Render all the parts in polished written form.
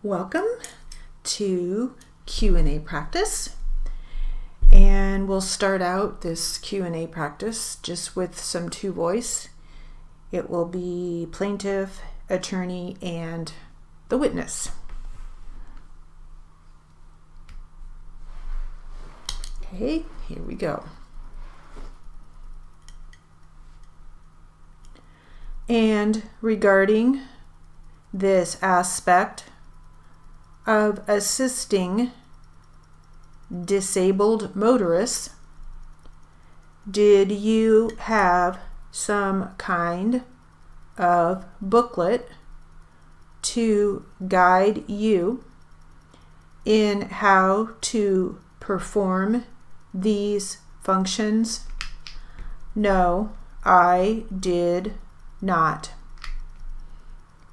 Welcome to Q&A practice, and we'll start out this Q&A practice just with some two voice. It will be plaintiff, attorney, and the witness. Okay, here we go. And regarding this aspect of assisting disabled motorists, did you have some kind of booklet to guide you in how to perform these functions? No, I did not.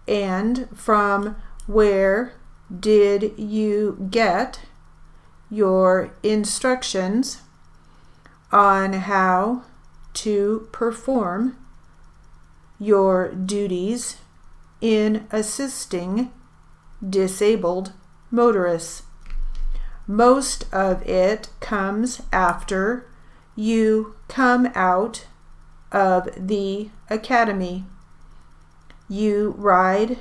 And from where did you get your instructions on how to perform your duties in assisting disabled motorists? Most of it comes after you come out of the academy. You ride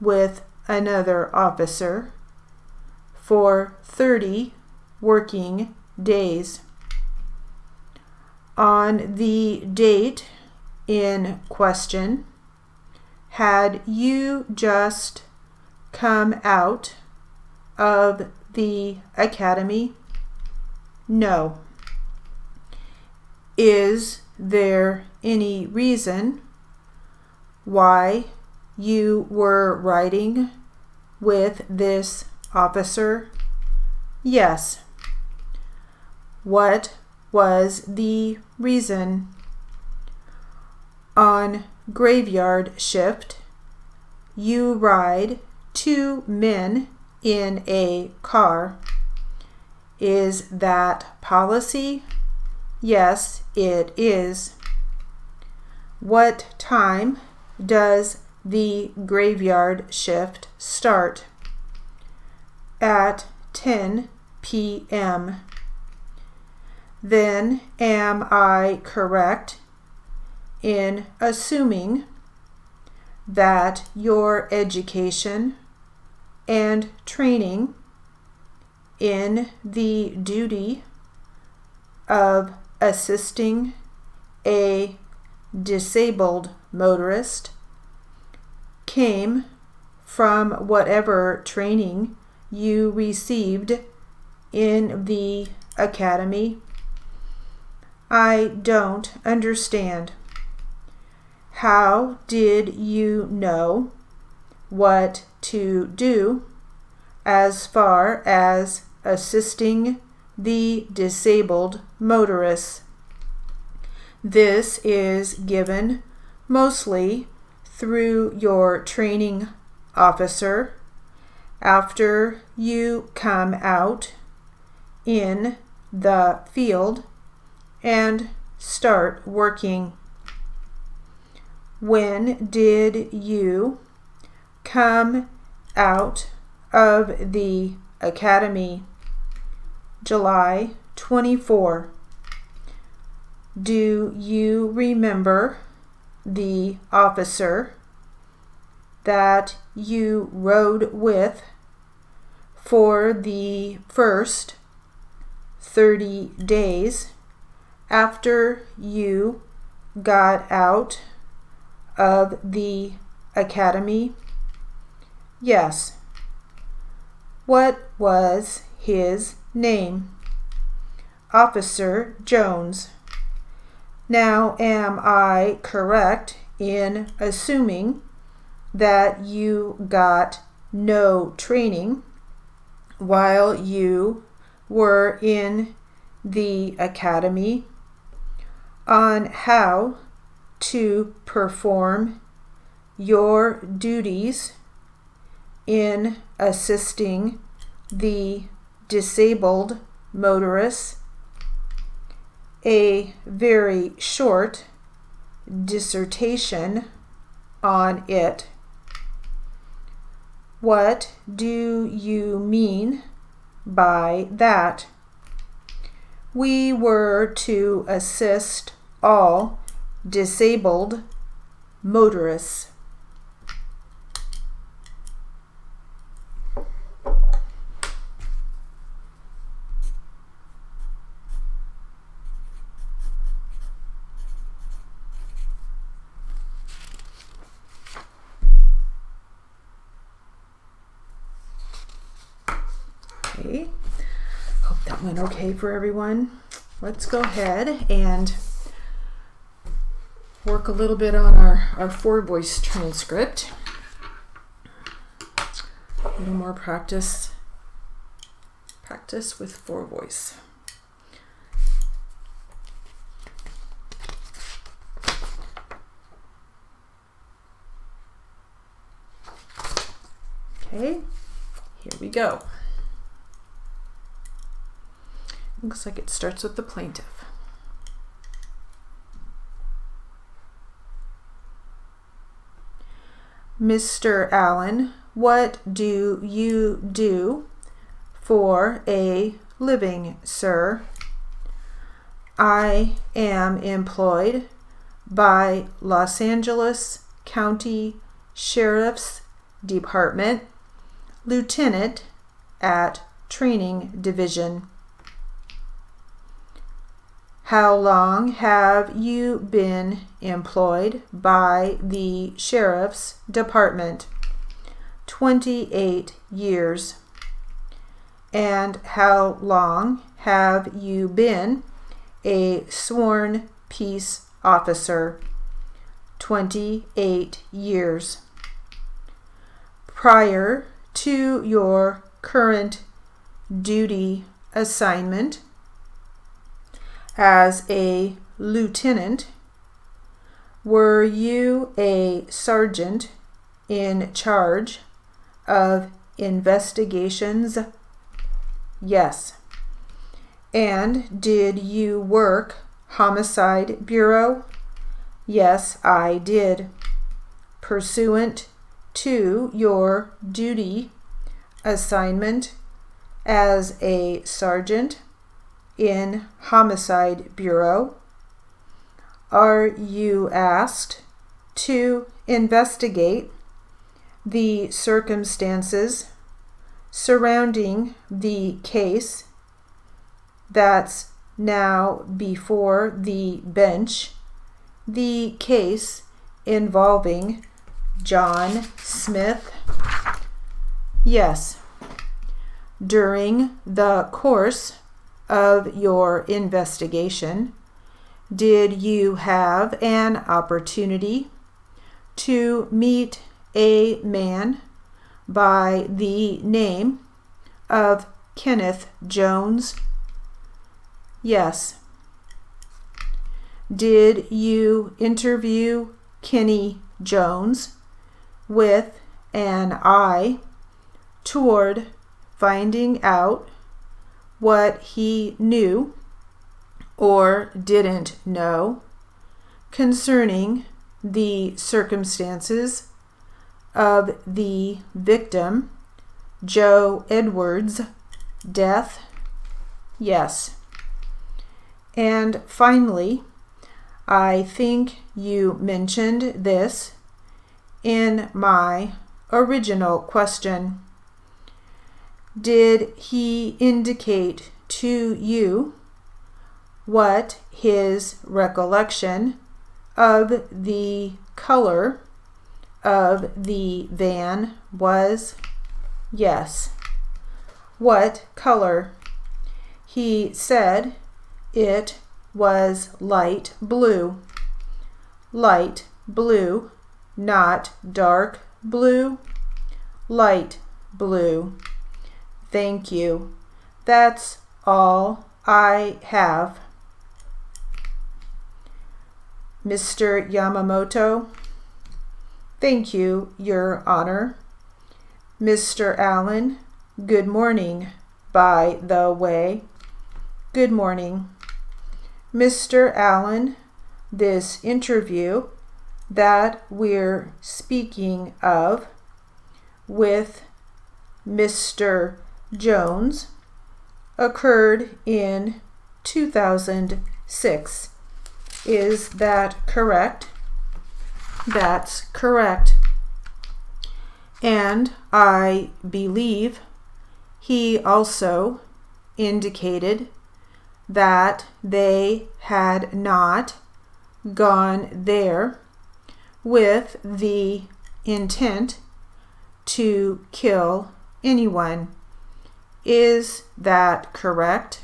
with another officer for 30 working days. On the date in question, had you just come out of the academy? No. Is there any reason why you were riding with this officer? Yes. What was the reason? On graveyard shift, you ride two men in a car. Is that policy? Yes, it is. What time does the graveyard shift start? At 10 p.m. Then am I correct in assuming that your education and training in the duty of assisting a disabled motorist came from whatever training you received in the academy? I don't understand. How did you know what to do as far as assisting the disabled motorists? This is given mostly through your training officer after you come out in the field and start working. When did you come out of the academy? July 24. Do you remember the officer that you rode with for the first 30 days after you got out of the academy? Yes. What was his name? Officer Jones. Now, am I correct in assuming that you got no training while you were in the academy on how to perform your duties in assisting the disabled motorists? A very short dissertation on it. What do you mean by that? We were to assist all disabled motorists. Okay, hope that went okay for everyone. Let's go ahead and work a little bit on our four-voice transcript. A little more practice with four-voice. Okay, here we go. Looks like it starts with the plaintiff. Mr. Allen, what do you do for a living, sir? I am employed by Los Angeles County Sheriff's Department, lieutenant at Training Division. How long have you been employed by the Sheriff's Department? 28 years. And how long have you been a sworn peace officer? 28 years. Prior to your current duty assignment as a lieutenant, were you a sergeant in charge of investigations? Yes. And did you work Homicide Bureau? Yes, I did. Pursuant to your duty assignment as a sergeant in Homicide Bureau, are you asked to investigate the circumstances surrounding the case that's now before the bench, the case involving John Smith? Yes. During the course of your investigation, did you have an opportunity to meet a man by the name of Kenneth Jones? Yes. Did you interview Kenny Jones with an eye toward finding out what he knew or didn't know concerning the circumstances of the victim, Joe Edwards' death? Yes. And finally, I think you mentioned this in my original question. Did he indicate to you what his recollection of the color of the van was? Yes. What color? He said it was light blue. Light blue, not dark blue. Light blue. Thank you. That's all I have. Mr. Yamamoto. Thank you, Your Honor. Mr. Allen, good morning, by the way. Good morning. Mr. Allen, this interview that we're speaking of with Mr. Jones occurred in 2006. Is that correct? That's correct. And I believe he also indicated that they had not gone there with the intent to kill anyone. Is that correct?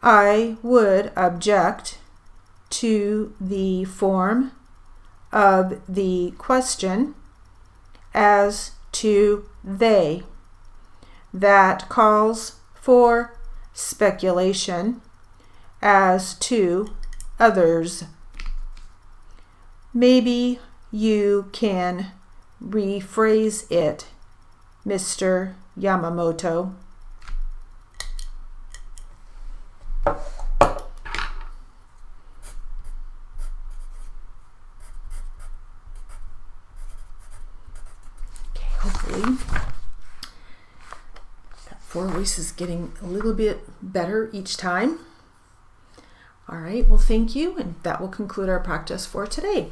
I would object to the form of the question as to they. That calls for speculation as to others. Maybe you can rephrase it, Mr. Yamamoto. Hopefully that voice is getting a little bit better each time. All right, well, thank you, and that will conclude our practice for today.